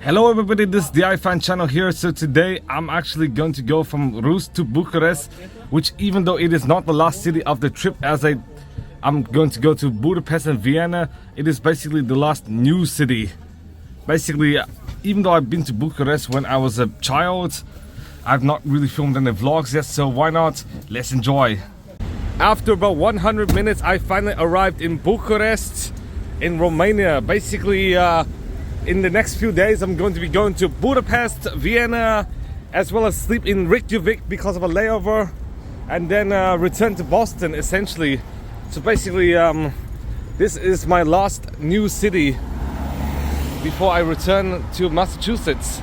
Hello everybody, this is the iFan channel here. So today I'm actually going to go from Ruse to Bucharest, which even though it is not the last city of the trip, as I'm going to go to Budapest and Vienna, it is basically the last new city. Basically, even though I've been to Bucharest when I was a child, I've not really filmed any vlogs yet, so why not? Let's enjoy. After about 100 minutes, I finally arrived in Bucharest in Romania. Basically, in the next few days, I'm going to be going to Budapest, Vienna, as well as sleep in Reykjavik because of a layover, and then return to Boston, essentially. So basically, this is my last new city before I return to Massachusetts.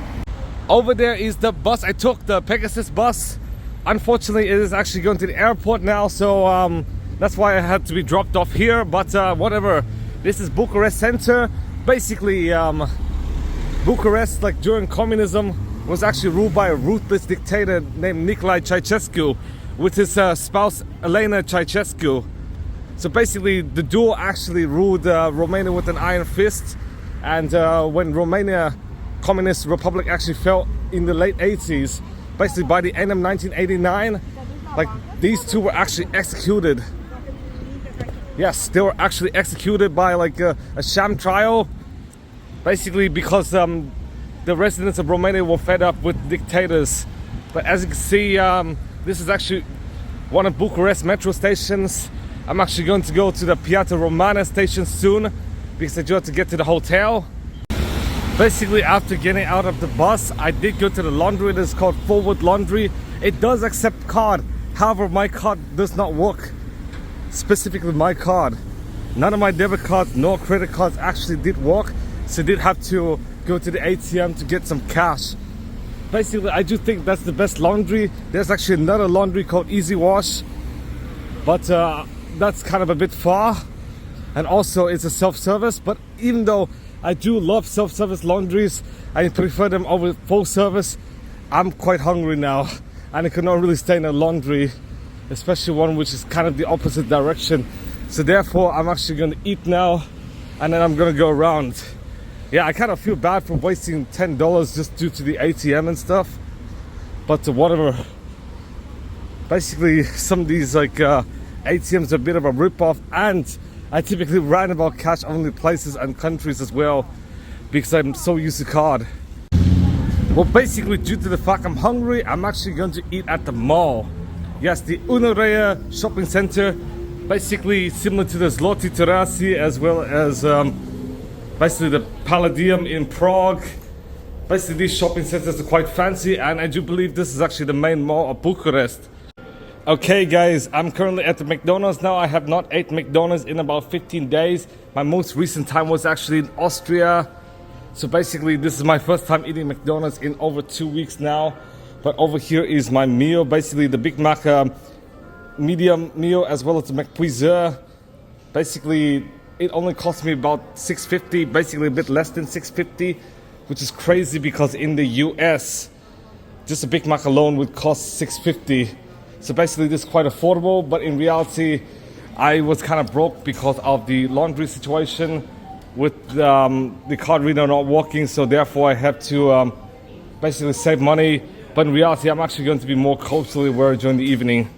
Over there is the bus I took, the PegasusBus. Unfortunately, it is actually going to the airport now, so that's why I had to be dropped off here, but whatever. This is Bucharest Center. Basically, Bucharest, like during communism, was actually ruled by a ruthless dictator named Nicolae Ceausescu with his spouse Elena Ceausescu. So basically, the duo actually ruled Romania with an iron fist, and when Romania Communist Republic actually fell in the late 80s, basically by the end of 1989, like these two were actually executed. Yes, they were actually executed by like a sham trial, basically because the residents of Romania were fed up with dictators. But as you can see, this is actually one of Bucharest metro stations. I'm actually going to go to the Piața Romana station soon because I do have to get to the hotel. Basically, after getting out of the bus, I did go to the laundry. It is called Fourwood Laundry. It does accept card. However, my card does not work. Specifically my card. None of my debit cards nor credit cards actually did work. So I did have to go to the ATM to get some cash. Basically, I do think that's the best laundry. There's actually another laundry called Easy Wash, but that's kind of a bit far. And also it's a self-service, but even though I do love self-service laundries, I prefer them over full service, I'm quite hungry now and I cannot really stay in a laundry, especially one which is kind of the opposite direction. So therefore I'm actually going to eat now and then I'm going to go around. Yeah, I kind of feel bad for wasting $10 just due to the ATM and stuff, but whatever. Basically some of these like ATMs are a bit of a rip-off, and I typically ran about cash only places and countries as well because I'm so used to card. Well, basically due to the fact I'm hungry, I'm actually going to eat at the mall. Yes, the Unirea Shopping Centre, basically similar to the Zloty Terasi, as well as basically the Palladium in Prague. Basically these shopping centers are quite fancy, and I do believe this is actually the main mall of Bucharest. Okay guys, I'm currently at the McDonalds now. I have not ate McDonalds in about 15 days. My most recent time was actually in Austria. So basically this is my first time eating McDonald's in over 2 weeks now. But over here is my meal, basically the Big Mac medium meal as well as the McPuizer. Basically it only cost me about $6.50, basically a bit less than $6.50, which is crazy because in the US just a Big Mac alone would cost $6.50. So basically this is quite affordable, but in reality I was kind of broke because of the laundry situation with the card reader not working, so therefore I have to basically save money. But in reality I'm actually going to be more culturally aware during the evening.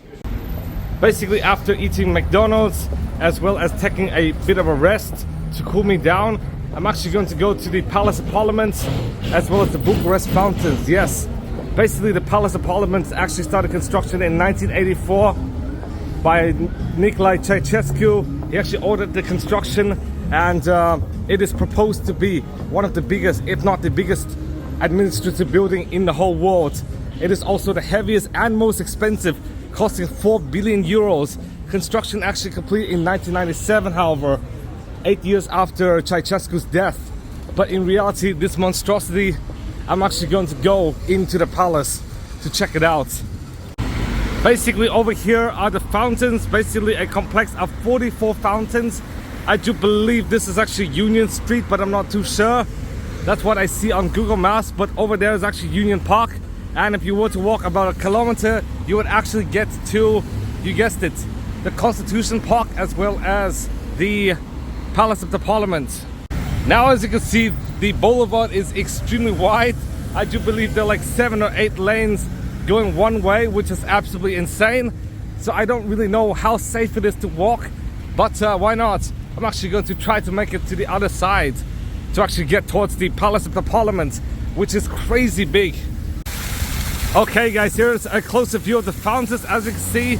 Basically after eating McDonald's as well as taking a bit of a rest to cool me down, I'm actually going to go to the Palace Apartments as well as the Bucharest Fountains. Yes. Basically, the Palace Apartments actually started construction in 1984 by Nicolae Ceausescu. He actually ordered the construction, and it is proposed to be one of the biggest, if not the biggest, administrative building in the whole world. It is also the heaviest and most expensive, costing 4 billion euros. Construction actually completed in 1997, however, 8 years after Ceausescu's death. But in reality, this monstrosity, I'm actually going to go into the palace to check it out. Basically over here are the fountains, basically a complex of 44 fountains. I do believe this is actually Union Street, but I'm not too sure. That's what I see on Google Maps, but over there is actually Union Park. And if you were to walk about a kilometer, you would actually get to, you guessed it, the Constitution Park as well as the Palace of the Parliament. Now as you can see, The boulevard is extremely wide. I do believe there are like 7 or 8 lanes going one way, which is absolutely insane. So I don't really know how safe it is to walk, but why not? I'm actually going to try to make it to the other side to actually get towards the Palace of the Parliament, which is crazy big. Okay guys, here's a closer view of the fountains. As you can see,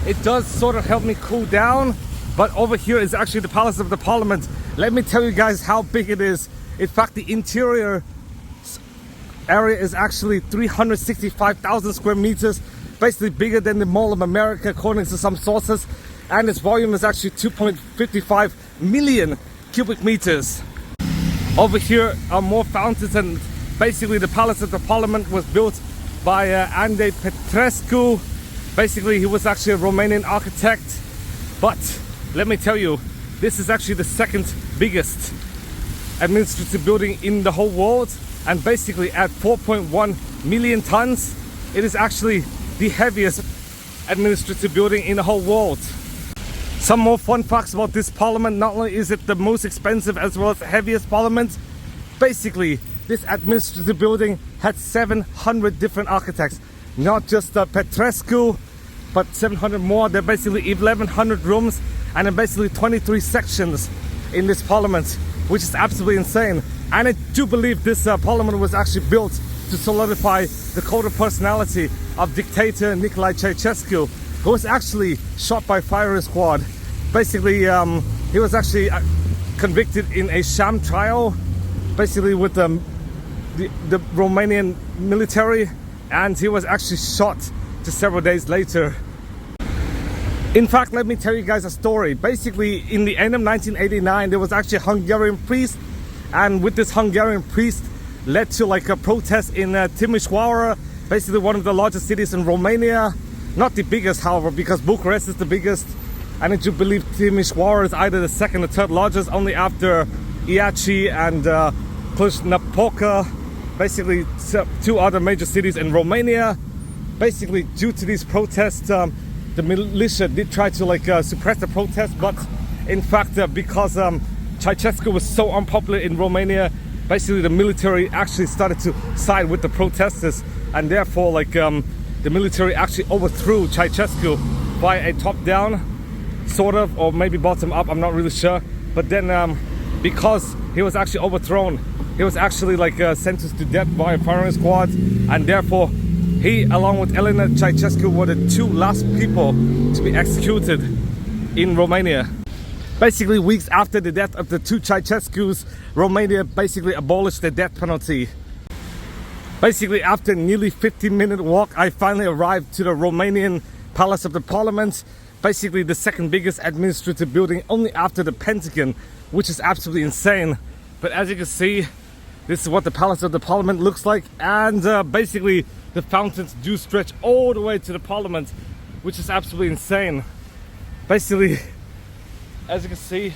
it does sort of help me cool down, but over here is actually the Palace of the Parliament. Let me tell you guys how big it is. In fact, the interior area is actually 365,000 square meters, basically bigger than the Mall of America according to some sources, and its volume is actually 2.55 million cubic meters. Over here are more fountains, and basically the Palace of the Parliament was built by Andrei Petrescu. Basically he was actually a Romanian architect, but let me tell you, this is actually the second biggest administrative building in the whole world, and basically at 4.1 million tons, it is actually the heaviest administrative building in the whole world. Some more fun facts about this parliament: not only is it the most expensive as well as the heaviest parliament, basically this administrative building had 700 different architects, not just Petrescu, but 700 more. There are basically 1100 rooms and then basically 23 sections in this parliament, which is absolutely insane. And I do believe this parliament was actually built to solidify the code of personality of dictator Nicolae Ceausescu, who was actually shot by firing squad. Basically, he was actually convicted in a sham trial, basically with the Romanian military, and he was actually shot just several days later. In fact, let me tell you guys a story. Basically, in the end of 1989, there was actually a Hungarian priest, and with this Hungarian priest led to like a protest in Timișoara, basically one of the largest cities in Romania. Not the biggest, however, because Bucharest is the biggest, and I do believe Timișoara is either the second or third largest, only after Iași and Cluj-Napoca, basically two other major cities in Romania. Basically, due to these protests, the militia did try to like suppress the protest, but in fact, because Ceausescu was so unpopular in Romania, basically the military actually started to side with the protesters, and therefore like the military actually overthrew Ceausescu by a top-down, sort of, or maybe bottom-up, I'm not really sure. But then because he was actually overthrown, he was actually like sentenced to death by a firing squad, and therefore he, along with Elena Ceausescu, were the two last people to be executed in Romania. Basically, weeks after the death of the two Ceausescus, Romania basically abolished the death penalty. Basically, after a nearly 15-minute walk, I finally arrived to the Romanian Palace of the Parliament. Basically, the second biggest administrative building, only after the Pentagon, which is absolutely insane. But as you can see, this is what the Palace of the Parliament looks like, and basically the fountains do stretch all the way to the Parliament, which is absolutely insane. Basically, as you can see,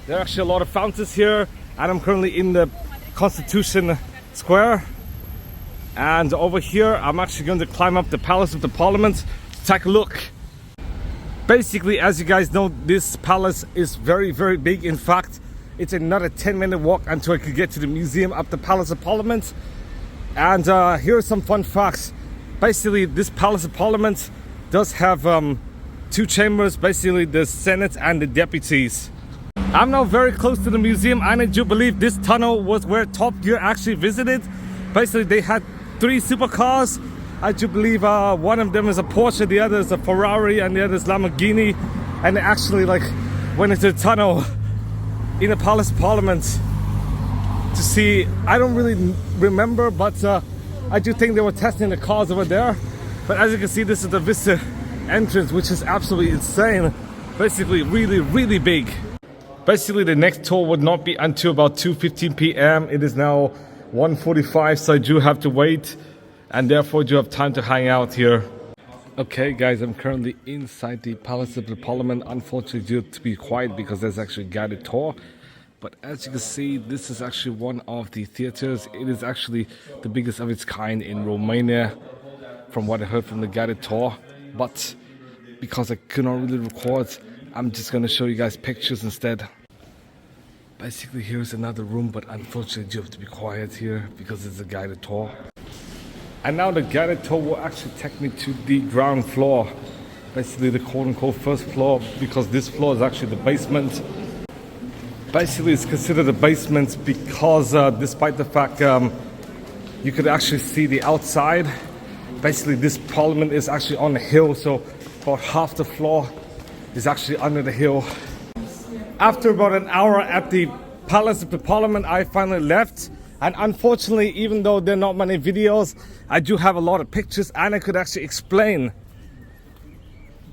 there are actually a lot of fountains here, and I'm currently in the Constitution Square. And over here, I'm actually going to climb up the Palace of the Parliament to take a look. Basically, as you guys know, this palace is very, very big. In fact, it's another 10-minute walk until I could get to the museum of the Palace of Parliament. And here are some fun facts. Basically, this Palace of Parliament does have two chambers, basically the Senate and the deputies. I'm now very close to the museum, and I do believe this tunnel was where Top Gear actually visited. Basically, they had 3 supercars. I do believe one of them is a Porsche, the other is a Ferrari, and the other is Lamborghini. And they actually like went into the tunnel in the Palace of Parliament to see, I don't really remember, but I do think they were testing the cars over there. But as you can see, this is the visitor entrance, which is absolutely insane. Basically really, really big. Basically, the next tour would not be until about 2:15 p.m. It is now 1:45, so I do have to wait, and therefore do have time to hang out here. Okay guys, I'm currently inside the Palace of the Parliament. Unfortunately, due to be quiet because there's actually a guided tour. But as you can see, this is actually one of the theaters. It is actually the biggest of its kind in Romania, from what I heard from the guided tour. But because I could not really record, I'm just going to show you guys pictures instead. Basically, here's another room, but unfortunately you have to be quiet here because it's a guided tour. And now the guided tour will actually take me to the ground floor. Basically the quote-unquote first floor, because this floor is actually the basement. Basically it's considered a basement because despite the fact you could actually see the outside. Basically this parliament is actually on a hill, so about half the floor is actually under the hill. After about an hour at the Palace of the Parliament, I finally left. And unfortunately, even though there are not many videos, I do have a lot of pictures and I could actually explain.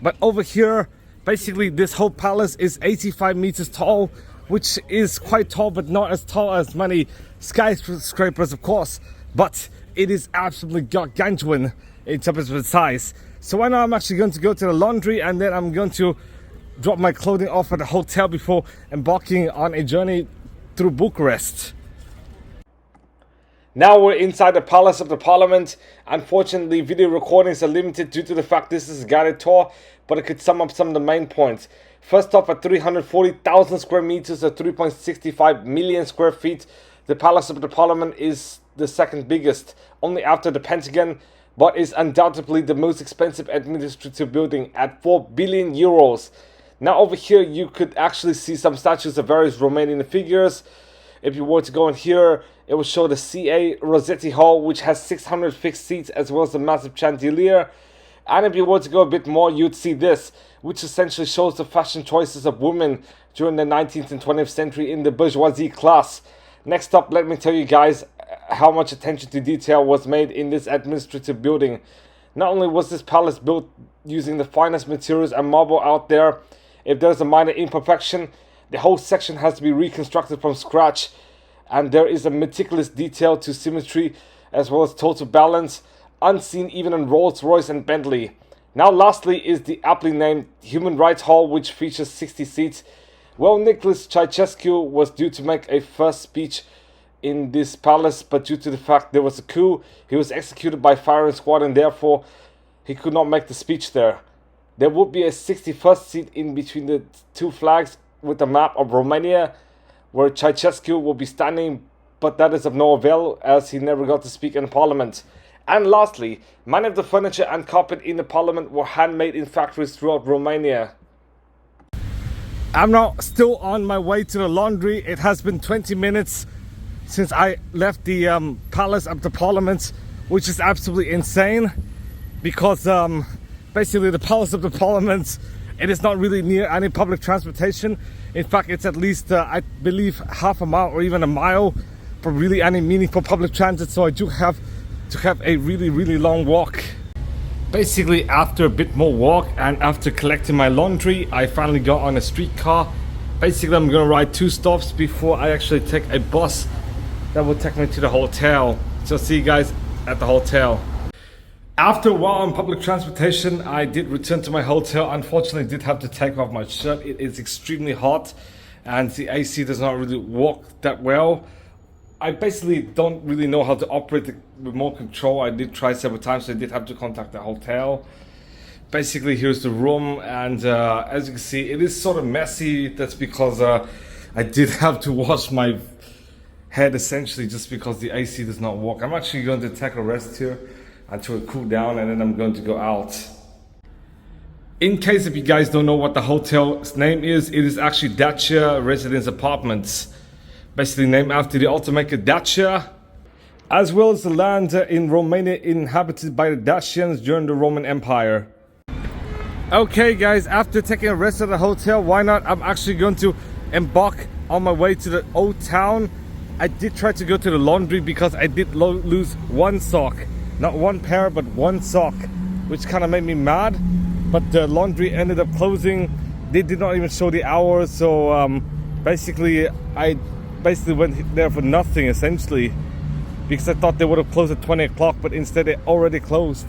But over here, basically this whole palace is 85 meters tall, which is quite tall, but not as tall as many skyscrapers, of course. But it is absolutely gargantuan in terms of its size. So right now I'm actually going to go to the laundry and then I'm going to drop my clothing off at the hotel before embarking on a journey through Bucharest. Now we're inside the Palace of the Parliament. Unfortunately, video recordings are limited due to the fact this is a guided tour, but I could sum up some of the main points. First off, at 340,000 square meters or 3.65 million square feet, the Palace of the Parliament is the second biggest, only after the Pentagon, but is undoubtedly the most expensive administrative building at 4 billion euros. Now over here you could actually see some statues of various Romanian figures. If you were to go in here, it will show the CA Rossetti Hall, which has 600 fixed seats as well as a massive chandelier. And if you were to go a bit more, you'd see this, which essentially shows the fashion choices of women during the 19th and 20th century in the bourgeoisie class. Next up, let me tell you guys how much attention to detail was made in this administrative building. Not only was this palace built using the finest materials and marble out there, if there's a minor imperfection, the whole section has to be reconstructed from scratch. And there is a meticulous detail to symmetry as well as total balance, unseen even in Rolls-Royce and Bentley. Now lastly is the aptly named Human Rights Hall, which features 60 seats. Well, Nicholas Ceausescu was due to make a first speech in this palace, but due to the fact there was a coup, he was executed by firing squad and therefore he could not make the speech there. There would be a 61st seat in between the two flags with a map of Romania, where Ceausescu will be standing, but that is of no avail as he never got to speak in Parliament. And lastly, many of the furniture and carpet in the Parliament were handmade in factories throughout Romania. I'm now still on my way to the laundry. It has been 20 minutes since I left the Palace of the Parliament, which is absolutely insane because basically the Palace of the Parliament, it is not really near any public transportation. In fact, it's at least, I believe, half a mile or even a mile for really any meaningful public transit. So I do have to have a really long walk. Basically, after a bit more walk and after collecting my laundry, I finally got on a streetcar. Basically, I'm gonna ride 2 stops before I actually take a bus that will take me to the hotel. So see you guys at the hotel. After a while on public transportation, I did return to my hotel. Unfortunately, I did have to take off my shirt. It is extremely hot and the AC does not really work that well. I basically don't really know how to operate the remote control. I did try several times, so I did have to contact the hotel. Basically, here's the room, and as you can see, it is sort of messy. That's because I did have to wash my head essentially just because the AC does not work. I'm actually going to take a rest here until it cool down and then I'm going to go out. In case if you guys don't know what the hotel's name is, it is actually Dacia Residence Apartments. Basically named after the automaker Dacia, as well as the land in Romania inhabited by the Dacians during the Roman Empire. Okay guys, after taking a rest at the hotel, why not? I'm actually going to embark on my way to the old town. I did try to go to the laundry because I did lose one sock. Not one pair, but one sock, which kind of made me mad. But the laundry ended up closing. They did not even show the hours, so basically I went there for nothing essentially, because I thought they would have closed at 20 o'clock, but instead they already closed.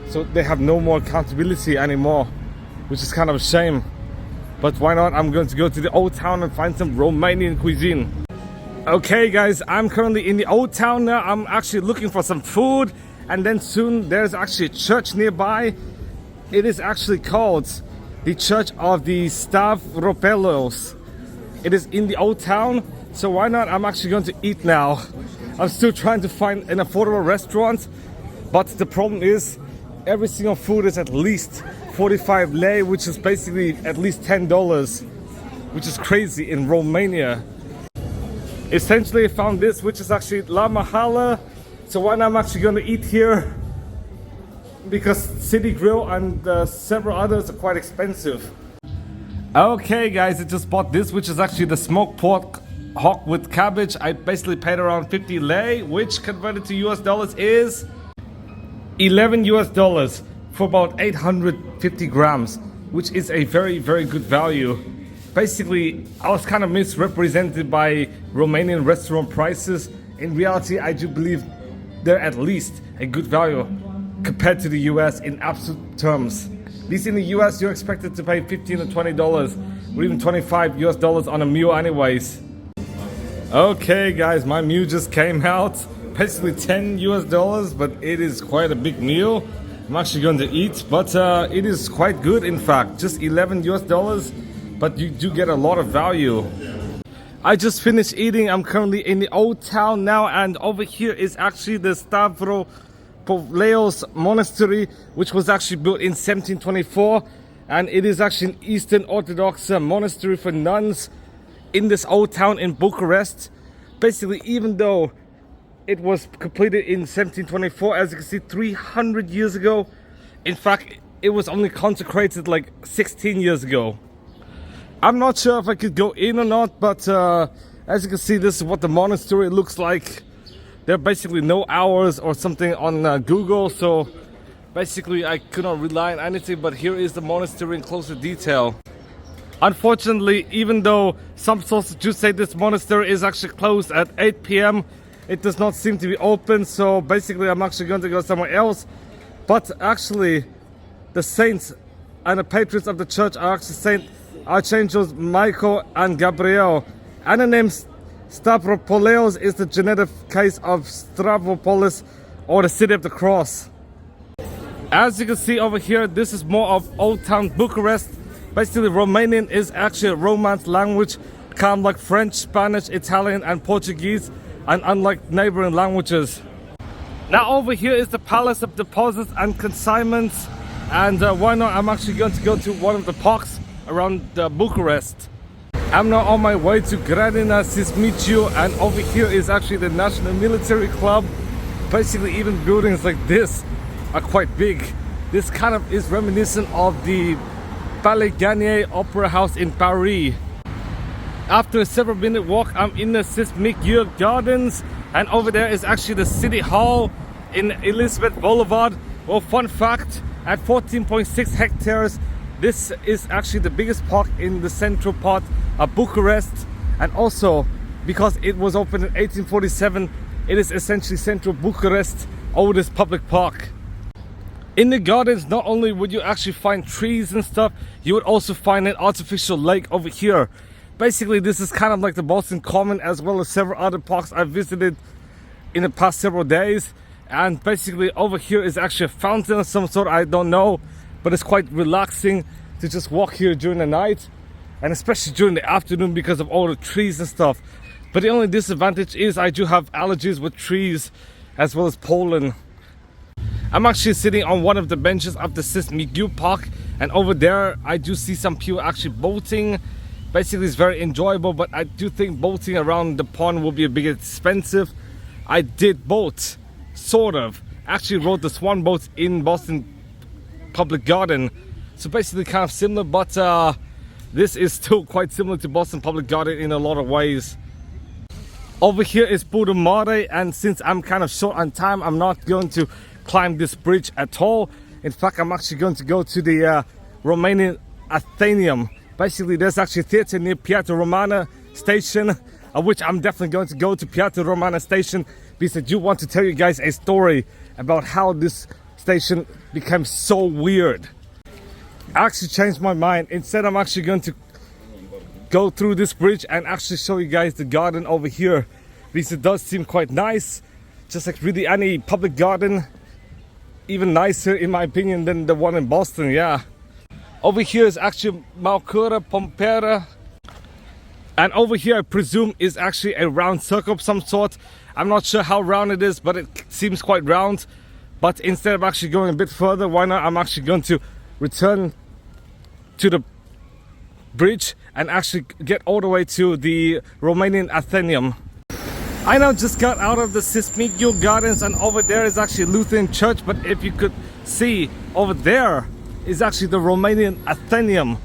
So they have no more accountability anymore, which is kind of a shame. But why not? I'm going to go to the old town and find some Romanian cuisine. Okay guys, I'm currently in the old town now. I'm actually looking for some food, and then soon there's actually a church nearby. It is actually called the Church of the Stavropoleos. It is in the old town, so why not? I'm actually going to eat now. I'm still trying to find an affordable restaurant, but the problem is every single food is at least 45 lei, which is basically at least $10, which is crazy in Romania. Essentially I found this, which is actually La Mahala, so why not? I'm actually going to eat here because City Grill and several others are quite expensive. Okay guys, I just bought this, which is actually the smoked pork hock with cabbage. I basically paid around 50 lei, which converted to US dollars is 11 US dollars for about 850 grams, which is a very, very good value. Basically, I was kind of misrepresented by Romanian restaurant prices. In reality, I do believe they're at least a good value compared to the US in absolute terms. At least in the US, you're expected to pay $15 to $20 or even 25 US dollars on a meal anyways. Okay guys, my meal just came out. Basically 10 US dollars, but it is quite a big meal. I'm actually going to eat, but it is quite good in fact. Just 11 US dollars, but you do get a lot of value. I just finished eating. I'm currently in the old town now, and over here is actually the Stavropoleos Monastery, which was actually built in 1724, and it is actually an Eastern Orthodox monastery for nuns in this old town in Bucharest. Basically, even though it was completed in 1724, as you can see, 300 years ago. In fact, it was only consecrated like 16 years ago. I'm not sure if I could go in or not, but as you can see, this is what the monastery looks like. There are basically no hours or something on Google, so basically I could not rely on anything, but here is the monastery in closer detail. Unfortunately, even though some sources do say this monastery is actually closed at 8 p.m, it does not seem to be open, so basically I'm actually going to go somewhere else. But actually, the saints and the patrons of the church are actually Saint Archangels Michael and Gabriel. And the name Stavropoleos is the genetic case of Stavropolis, or the city of the cross. As you can see over here, this is more of old town Bucharest. Basically, Romanian is actually a Romance language, kind of like French, Spanish, Italian and Portuguese, and unlike neighboring languages. Now over here is the Palace of Deposits and Consignments, and why not? I'm actually going to go to one of the parks around Bucharest. I'm now on my way to Grădina Sismiciu, and over here is actually the National Military Club. Basically, even buildings like this are quite big. This kind of is reminiscent of the Palais Garnier Opera House in Paris. After a several minute walk, I'm in the Sismiciu Gardens, and over there is actually the City Hall in Elizabeth Boulevard. Well, fun fact, at 14.6 hectares, this is actually the biggest park in the central part of Bucharest, and also because it was opened in 1847, it is essentially central Bucharest's oldest public park. In the gardens, not only would you actually find trees and stuff, you would also find an artificial lake over here. Basically, this is kind of like the Boston Common, as well as several other parks I visited in the past several days. And basically over here is actually a fountain of some sort, I don't know, but it's quite relaxing to just walk here during the night, and especially during the afternoon because of all the trees and stuff. But the only disadvantage is I do have allergies with trees as well as pollen. I'm actually sitting on one of the benches of the Sismiciu Park, and over there I do see some people actually boating. Basically it's very enjoyable, but I do think boating around the pond will be a bit expensive. I did boat, sort of. Actually rode the swan boat in Boston Public Garden. So basically kind of similar, but this is still quite similar to Boston Public Garden in a lot of ways. Over here is Buda Mare, and since I'm kind of short on time, I'm not going to climb this bridge at all. In fact, I'm actually going to go to the Romanian Athenaeum. Basically, there's actually a theatre near Piața Romana station, which I'm definitely going to go to Piața Romana station because I do want to tell you guys a story about how this station became so weird. I actually changed my mind. Instead, I'm actually going to go through this bridge and actually show you guys the garden over here, because it does seem quite nice, just like really any public garden, even nicer in my opinion than the one in Boston. Yeah, over here is actually Malcura Pompera. And over here I presume is actually a round circle of some sort. I'm not sure how round it is, but it seems quite round. But instead of actually going a bit further, why not, I'm actually going to return to the bridge and actually get all the way to the Romanian Athenaeum. I now just got out of the Sismigiu Gardens, and over there is actually Lutheran Church, but if you could see, over there is actually the Romanian Athenaeum.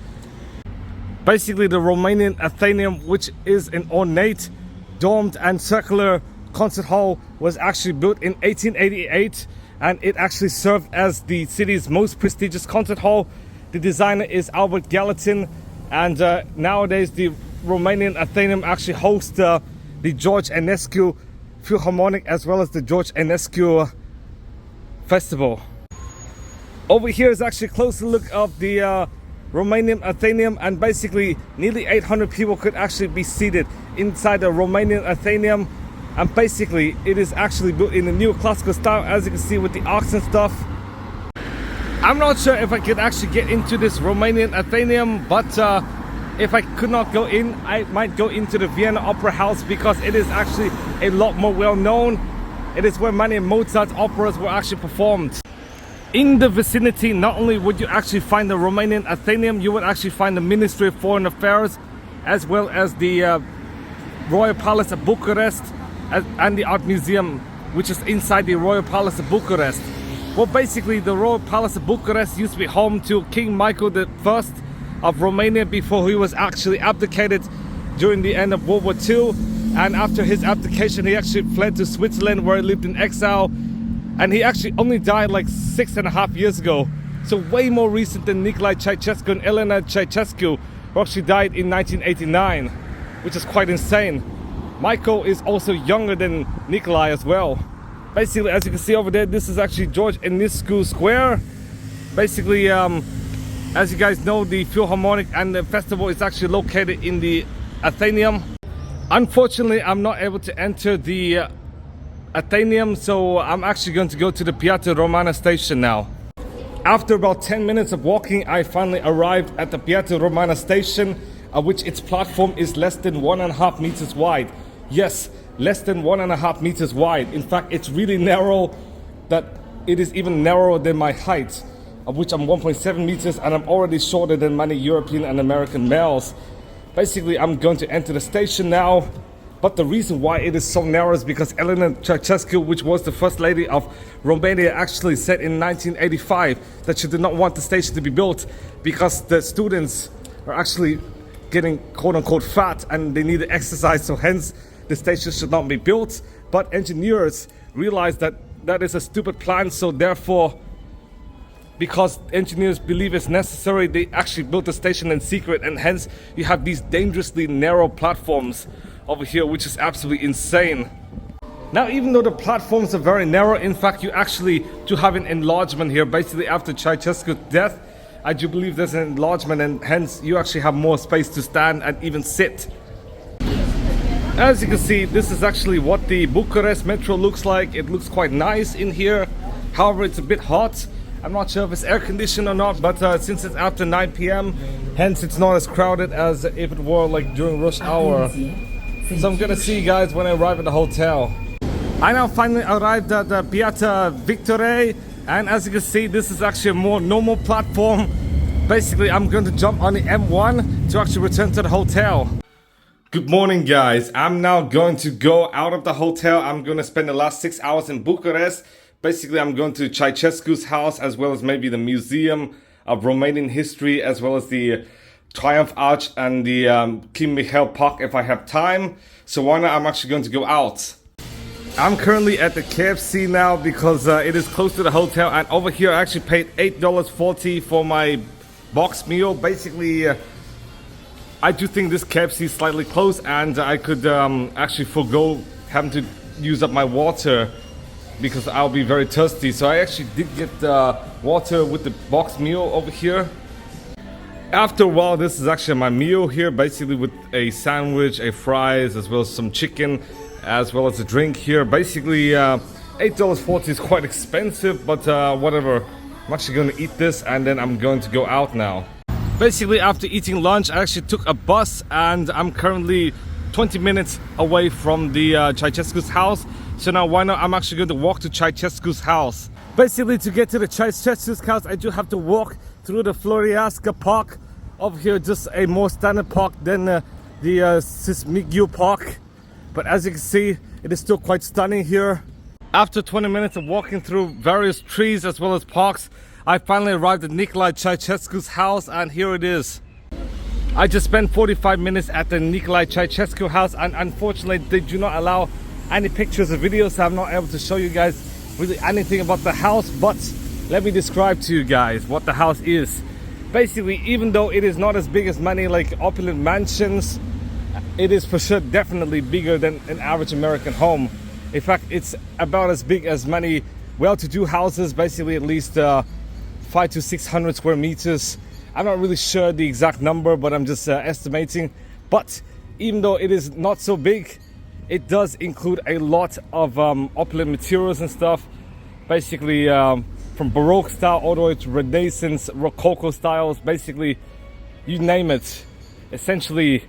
Basically the Romanian Athenaeum, which is an ornate, domed and circular concert hall, was actually built in 1888, and it actually served as the city's most prestigious concert hall. The designer is Albert Gallatin, and nowadays the Romanian Athenaeum actually hosts the George Enescu Philharmonic as well as the George Enescu Festival. Over here is actually a closer look of the Romanian Athenaeum, and basically nearly 800 people could actually be seated inside the Romanian Athenaeum. And basically it is actually built in the neoclassical style, as you can see with the arcs and stuff. I'm not sure if I could actually get into this Romanian Athenaeum, but if I could not go in, I might go into the Vienna Opera House, because it is actually a lot more well known. It is where many Mozart's operas were actually performed. In the vicinity, not only would you actually find the Romanian Athenaeum, you would actually find the Ministry of Foreign Affairs, as well as the Royal Palace of Bucharest, and the Art Museum, which is inside the Royal Palace of Bucharest. Well, basically the Royal Palace of Bucharest used to be home to King Michael I of Romania before he was actually abdicated during the end of World War II. And after his abdication, he actually fled to Switzerland, where he lived in exile. And he actually only died like 6.5 years ago. So way more recent than Nicolae Ceausescu and Elena Ceausescu, who actually died in 1989, which is quite insane. Michael is also younger than Nicolae as well. Basically, as you can see over there, this is actually George Enescu Square. Basically, as you guys know, the Philharmonic and the festival is actually located in the Athenaeum. Unfortunately, I'm not able to enter the Athenaeum, so I'm actually going to go to the Piața Romana station now. After about 10 minutes of walking, I finally arrived at the Piața Romana station, which its platform is less than 1.5 meters wide. Yes, less than 1.5 meters wide. In fact, it's really narrow, that it is even narrower than my height, of which I'm 1.7 meters, and I'm already shorter than many European and American males. Basically, I'm going to enter the station now. But the reason why it is so narrow is because Elena Ceausescu, which was the first lady of Romania, actually said in 1985 that she did not want the station to be built because the students are actually getting quote-unquote fat and they need to exercise, so hence the station should not be built. But engineers realized that that is a stupid plan, so therefore, because engineers believe it's necessary, they actually built the station in secret, and hence you have these dangerously narrow platforms over here, which is absolutely insane. Now, even though the platforms are very narrow, in fact you actually do have an enlargement here. Basically after Ceausescu's death, I do believe there's an enlargement, and hence you actually have more space to stand and even sit. As you can see, this is actually what the Bucharest metro looks like. It looks quite nice in here. However, it's a bit hot. I'm not sure if it's air conditioned or not, but since it's after 9 p.m, hence it's not as crowded as if it were like during rush hour. So I'm gonna see you guys when I arrive at the hotel. I now finally arrived at the Piața Victoriei, and as you can see, this is actually a more normal platform. Basically, I'm going to jump on the M1 to actually return to the hotel. Good morning, guys. I'm now going to go out of the hotel. I'm going to spend the last 6 hours in Bucharest. Basically, I'm going to Ceausescu's house, as well as maybe the Museum of Romanian History, as well as the Triumph Arch and the King Mihail Park if I have time. So why not, I'm actually going to go out. I'm currently at the KFC now because it is close to the hotel, and over here I actually paid $8.40 for my box meal. Basically, I do think this KFC is slightly close, and I could actually forego having to use up my water because I'll be very thirsty. So I actually did get water with the box meal over here. After a while, this is actually my meal here, basically with a sandwich, a fries, as well as some chicken, as well as a drink here. Basically, $8.40 is quite expensive, but whatever. I'm actually going to eat this, and then I'm going to go out now. Basically, after eating lunch, I actually took a bus and I'm currently 20 minutes away from the Ceausescu's house. So now why not? I'm actually going to walk to Ceausescu's house. Basically, to get to the Ceausescu's house, I do have to walk through the Floreasca Park. Over here, just a more standard park than the Sismigiu Park. But as you can see, it is still quite stunning here. After 20 minutes of walking through various trees as well as parks, I finally arrived at Nicolae Ceausescu's house, and here it is. I just spent 45 minutes at the Nicolae Ceausescu house, and unfortunately they do not allow any pictures or videos, so I'm not able to show you guys really anything about the house. But let me describe to you guys what the house is. Basically, even though it is not as big as many like opulent mansions, it is for sure definitely bigger than an average American home. In fact, it's about as big as many well-to-do houses, basically at least 500 to 600 square meters. I'm not really sure the exact number, but I'm just estimating. But even though it is not so big, it does include a lot of opulent materials and stuff. Basically from Baroque style all the way to Renaissance, Rococo styles, basically you name it. Essentially,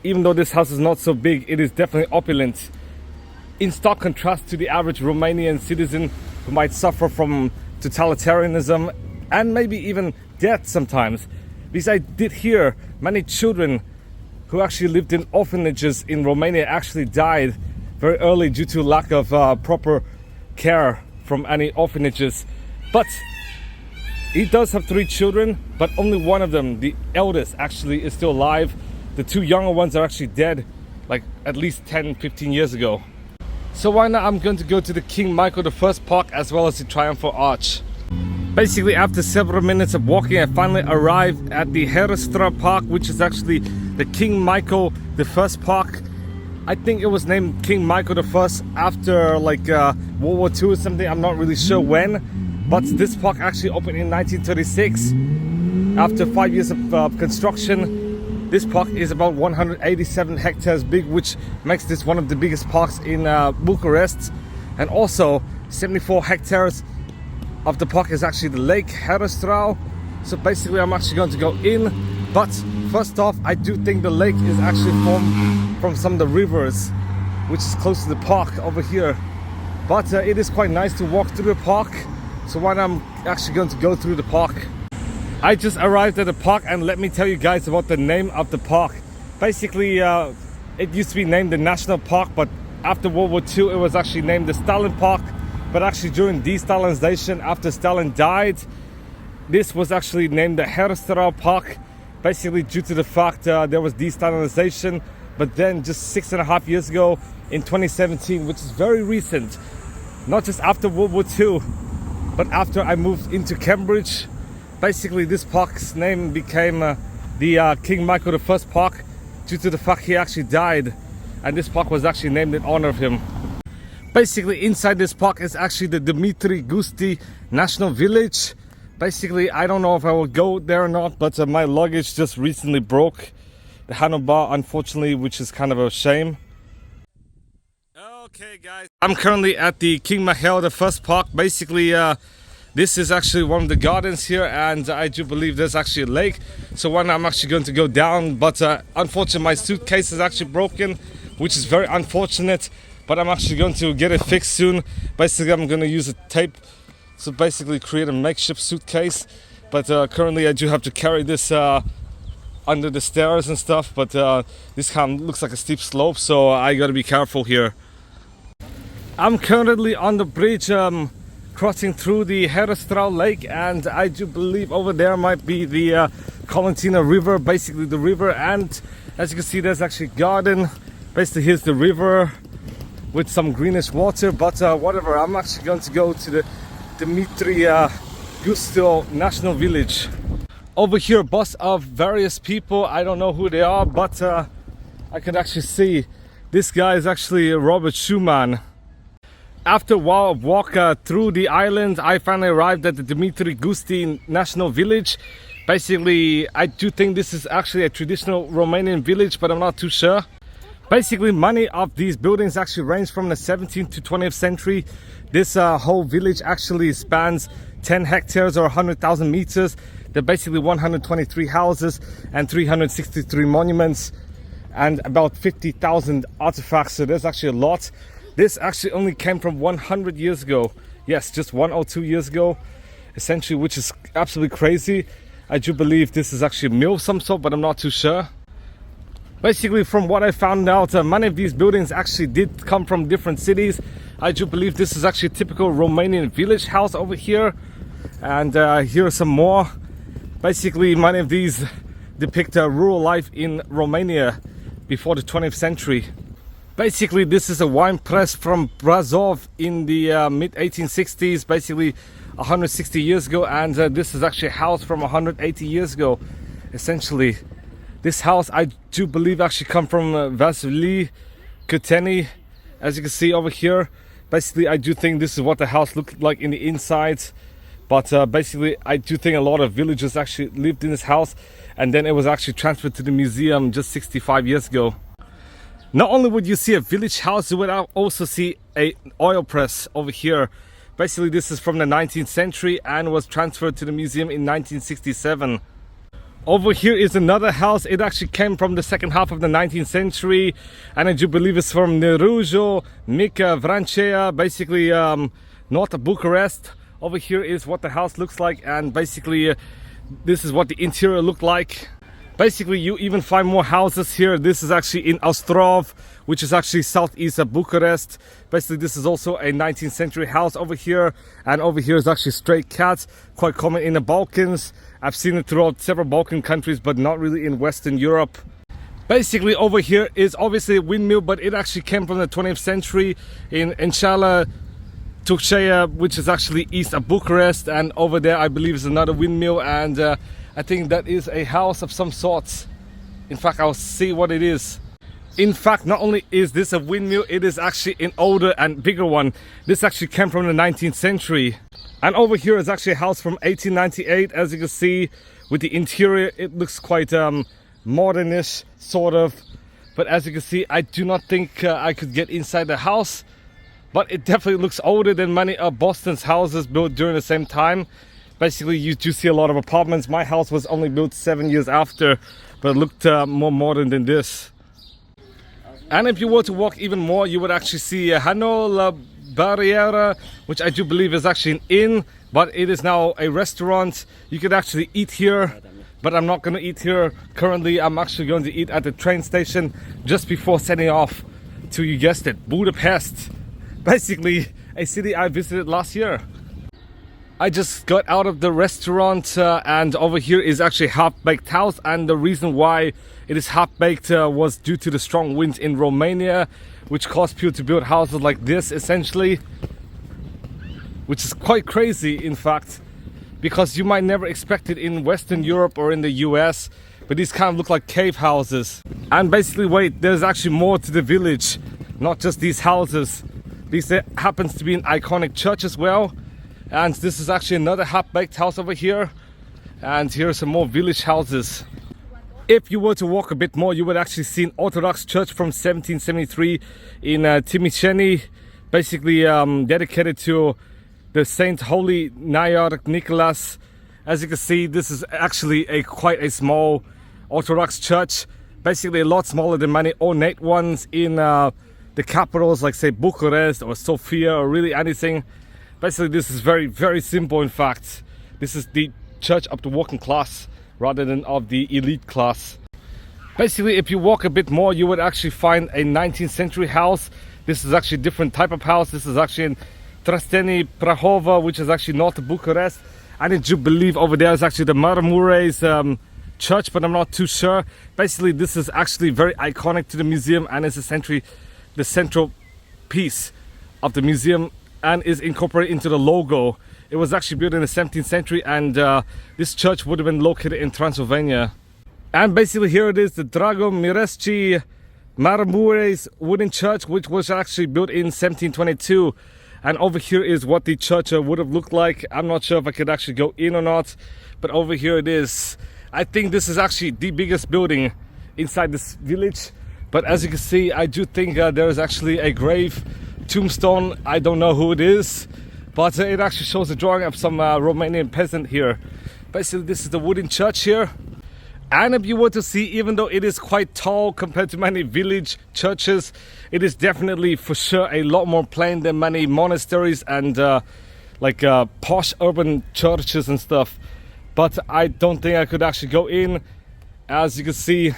even though this house is not so big, it is definitely opulent. In stark contrast to the average Romanian citizen who might suffer from totalitarianism and maybe even death sometimes. Because I did hear many children who actually lived in orphanages in Romania actually died very early due to lack of proper care from any orphanages. But he does have 3 children, but only one of them, the eldest, actually is still alive. The 2 younger ones are actually dead like at least 10-15 years ago. So why not? I'm going to go to the King Michael I Park as well as the Triumphal Arch. Basically, after several minutes of walking, I finally arrived at the Herăstrău Park, which is actually the King Michael I Park. I think it was named King Michael I after like World War II or something. I'm not really sure when, but this park actually opened in 1936. After 5 years of construction, this park is about 187 hectares big, which makes this one of the biggest parks in Bucharest. And also 74 hectares of the park is actually the lake Herăstrău. So basically I'm actually going to go in, but first off, I do think the lake is actually formed from some of the rivers which is close to the park over here. But it is quite nice to walk through the park, so why not? I'm actually going to go through the park. I just arrived at the park, and let me tell you guys about the name of the park. Basically it used to be named the National Park, but after World War II it was actually named the Stalin Park. But actually during de-Stalinization, after Stalin died, this was actually named the Herăstrău Park, basically due to the fact there was de-Stalinization. But then just 6.5 years ago in 2017, which is very recent, not just after World War II, but after I moved into Cambridge, basically this park's name became the King Michael I Park due to the fact he actually died, and this park was actually named in honor of him. Basically inside this park is actually the Dumitru Gusti National Village. Basically, I don't know if I will go there or not, but my luggage just recently broke the handlebar, unfortunately, which is kind of a shame. Okay guys, I'm currently at the King Michael I Park. Basically this is actually one of the gardens here, and I do believe there's actually a lake, so one I'm actually going to go down. But unfortunately my suitcase is actually broken, which is very unfortunate, but I'm actually going to get it fixed soon. Basically I'm going to use a tape to basically create a makeshift suitcase, but currently I do have to carry this under the stairs and stuff, but this kind of looks like a steep slope, so I gotta be careful here. I'm currently on the bridge crossing through the Herăstrău Lake, and I do believe over there might be the Colentina River, basically the river. And as you can see, there's actually a garden. Basically here's the river with some greenish water, but whatever, I'm actually going to go to the Dumitru Gusti National Village. Over here, a bus of various people. I don't know who they are, but I can actually see this guy is actually Robert Schumann. After a while of walk through the island, I finally arrived at the Dumitru Gusti National Village. Basically, I do think this is actually a traditional Romanian village, but I'm not too sure. Basically, many of these buildings actually range from the 17th to 20th century. This whole village actually spans 10 hectares or 100,000 meters. There are basically 123 houses and 363 monuments and about 50,000 artifacts, so there's actually a lot. This actually only came from 100 years ago. Yes, just 102 years ago, essentially, which is absolutely crazy. I do believe this is actually a mill of some sort, but I'm not too sure. Basically, from what I found out, many of these buildings actually did come from different cities. I do believe this is actually a typical Romanian village house over here. And here are some more. Basically, many of these depict rural life in Romania before the 20th century. Basically, this is a wine press from Brazov in the mid 1860s, basically 160 years ago, and this is actually a house from 180 years ago, essentially. This house, I do believe, actually come from Vasily Kuteny, as you can see over here. Basically, I do think this is what the house looked like in the inside. But basically, I do think a lot of villagers actually lived in this house, and then it was actually transferred to the museum just 65 years ago. Not only would you see a village house, you would also see an oil press over here. Basically, this is from the 19th century and was transferred to the museum in 1967. Over here is another house. It actually came from the second half of the 19th century, and I do believe it's from Nerujo, Mica, Vrancea, basically north of Bucharest. Over here is what the house looks like, and basically this is what the interior looked like. Basically, you even find more houses here. This is actually in Ostrov, which is actually southeast of Bucharest. Basically, this is also a 19th century house over here, and over here is actually stray cats, quite common in the Balkans. I've seen it throughout several Balkan countries, but not really in Western Europe. Basically, over here is obviously a windmill, but it actually came from the 20th century in Enchala, Turkcea, which is actually east of Bucharest, and over there I believe is another windmill, and I think that is a house of some sorts. In fact, I'll see what it is. In fact, not only is this a windmill, it is actually an older and bigger one. This actually came from the 19th century. And over here is actually a house from 1898, as you can see. With the interior, it looks quite modernish, sort of. But as you can see, I do not think I could get inside the house. But it definitely looks older than many of Boston's houses built during the same time. Basically, you do see a lot of apartments. My house was only built 7 years after, but it looked more modern than this. And if you were to walk even more, you would actually see Hano La Barriera, which I do believe is actually an inn, but it is now a restaurant. You could actually eat here, but I'm not going to eat here currently. I'm actually going to eat at the train station just before setting off to, you guessed it, Budapest. Basically, a city I visited last year. I just got out of the restaurant and over here is actually half-baked house, and the reason why it is half-baked was due to the strong winds in Romania, which caused people to build houses like this essentially, which is quite crazy in fact, because you might never expect it in Western Europe or in the US, but these kind of look like cave houses. And basically, wait, there's actually more to the village, not just these houses. This happens to be an iconic church as well. And this is actually another half-baked house over here. And here are some more village houses. If you were to walk a bit more, you would actually see an Orthodox Church from 1773 in Timișoara, basically dedicated to the Saint Holy Naiar Nicholas. As you can see, this is actually quite a small Orthodox church. Basically a lot smaller than many ornate ones in the capitals, like say Bucharest or Sofia or really anything. Basically, this is very, very simple. In fact, this is the church of the working class rather than of the elite class. Basically, if you walk a bit more, you would actually find a 19th century house. This is actually a different type of house. This is actually in Trasteni Prahova, which is actually north of Bucharest. I do believe over there is actually the Marmure's church, but I'm not too sure. Basically, this is actually very iconic to the museum and is essentially the central piece of the museum and is incorporated into the logo. It was actually built in the 17th century, and this church would have been located in Transylvania. And basically here it is, the Drago Miresci Marmure's wooden church, which was actually built in 1722. And over here is what the church would have looked like. I'm not sure if I could actually go in or not, but over here it is. I think this is actually the biggest building inside this village. But as you can see, I do think there is actually a grave tombstone. I don't know who it is, but it actually shows a drawing of some Romanian peasant here. Basically, this is the wooden church here. And if you were to see, even though it is quite tall compared to many village churches, it is definitely for sure a lot more plain than many monasteries and posh urban churches and stuff. But I don't think I could actually go in. As you can see,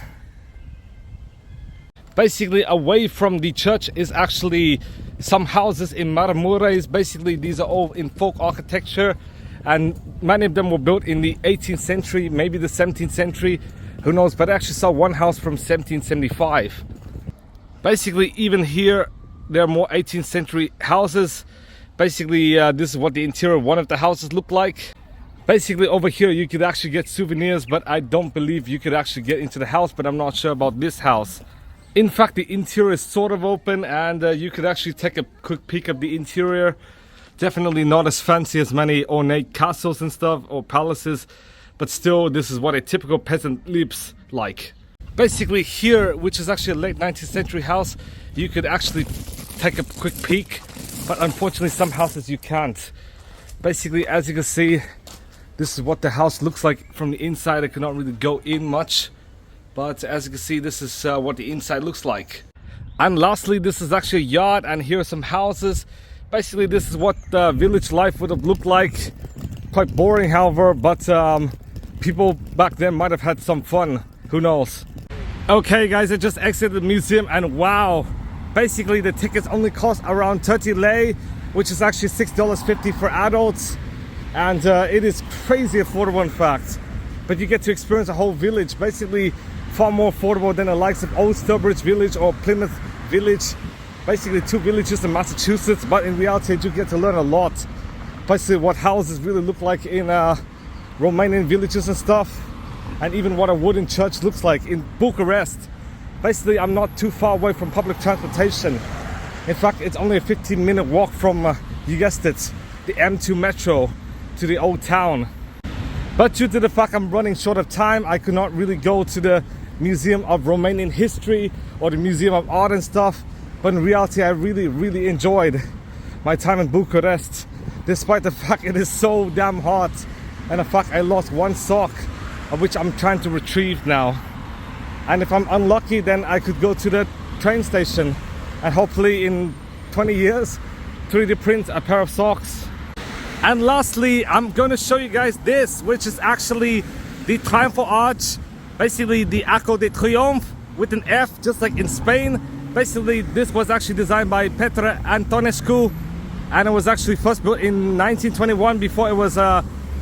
basically away from the church is actually some houses in marmures. Basically, these are all in folk architecture, and many of them were built in the 18th century, maybe the 17th century, who knows. But I actually saw one house from 1775. Basically, even here there are more 18th century houses. Basically, this is what the interior of one of the houses looked like. Basically, over here you could actually get souvenirs, but I don't believe you could actually get into the house, but I'm not sure about this house. In fact, the interior is sort of open, and you could actually take a quick peek of the interior. Definitely not as fancy as many ornate castles and stuff, or palaces, but still, this is what a typical peasant lives like. Basically here, which is actually a late 19th century house, you could actually take a quick peek, but unfortunately some houses you can't. Basically, as you can see, this is what the house looks like from the inside. I cannot really go in much, but as you can see, this is what the inside looks like. And lastly, this is actually a yard, and here are some houses. Basically, this is what village life would have looked like. Quite boring, however, but people back then might have had some fun. Who knows? Okay, guys, I just exited the museum, and wow! Basically, the tickets only cost around 30 lei, which is actually $6.50 for adults. And it is crazy affordable, in fact. But you get to experience a whole village. Basically, far more affordable than the likes of Old Sturbridge Village or Plymouth Village. Basically 2 villages in Massachusetts, but in reality you get to learn a lot. Basically what houses really look like in Romanian villages and stuff, and even what a wooden church looks like in Bucharest. Basically, I'm not too far away from public transportation. In fact, it's only a 15-minute walk from, you guessed it, the M2 metro to the old town. But due to the fact I'm running short of time, I could not really go to the Museum of Romanian History or the Museum of Art and stuff. But in reality, I really enjoyed my time in Bucharest, despite the fact it is so damn hot, and the fact I lost one sock, of which I'm trying to retrieve now. And if I'm unlucky, then I could go to the train station and hopefully in 20 years 3D print a pair of socks. And lastly, I'm going to show you guys this, which is actually the Triumphal Arch, basically the Arco de Triomphe with an F, just like in Spain. Basically, this was actually designed by Petre Antonescu, and it was actually first built in 1921 before it was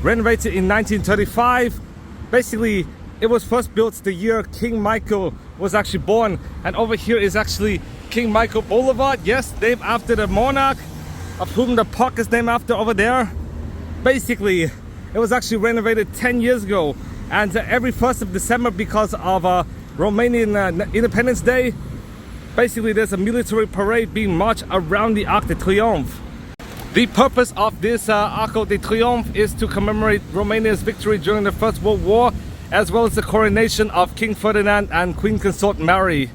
renovated in 1935. Basically, it was first built the year King Michael was actually born, and over here is actually King Michael Boulevard. Yes, named after the monarch, of whom the park is named after over there. Basically, it was actually renovated 10 years ago, and every 1st of December, because of Romanian Independence Day, basically there's a military parade being marched around the Arc de Triomphe. The purpose of this Arco de Triomphe is to commemorate Romania's victory during the First World War, as well as the coronation of King Ferdinand and Queen Consort Mary.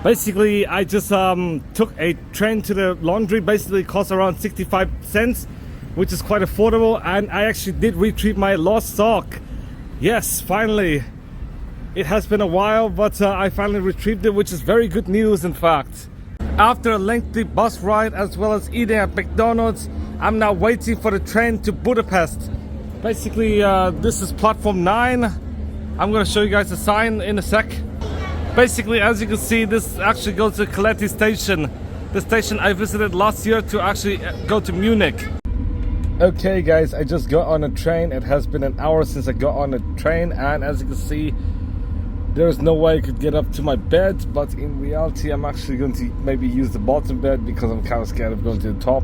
Basically, I just took a train to the laundry. Basically, it cost around 65 cents, which is quite affordable, and I actually did retrieve my lost sock. Yes, finally. It has been a while, but I finally retrieved it, which is very good news, in fact. After a lengthy bus ride, as well as eating at McDonalds, I'm now waiting for the train to Budapest. Basically, this is platform 9. I'm going to show you guys the sign in a sec. Basically, as you can see, this actually goes to Caleti station, the station I visited last year to actually go to Munich. Okay guys, I just got on a train. It has been an hour since I got on a train, and as you can see, there's no way I could get up to my bed, but in reality I'm actually going to maybe use the bottom bed because I'm kind of scared of going to the top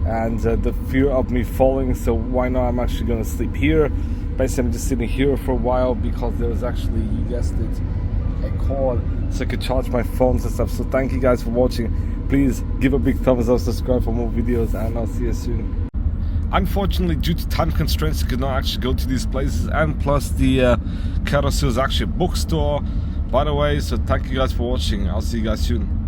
and the fear of me falling, so why not, I'm actually going to sleep here. Basically, I'm just sitting here for a while because there was actually, you guessed it, a call so I could charge my phones and stuff. So thank you guys for watching. Please give a big thumbs up, subscribe for more videos, and I'll see you soon. Unfortunately, due to time constraints, I could not actually go to these places, and plus the Carousel is actually a bookstore, by the way. So thank you guys for watching. I'll see you guys soon.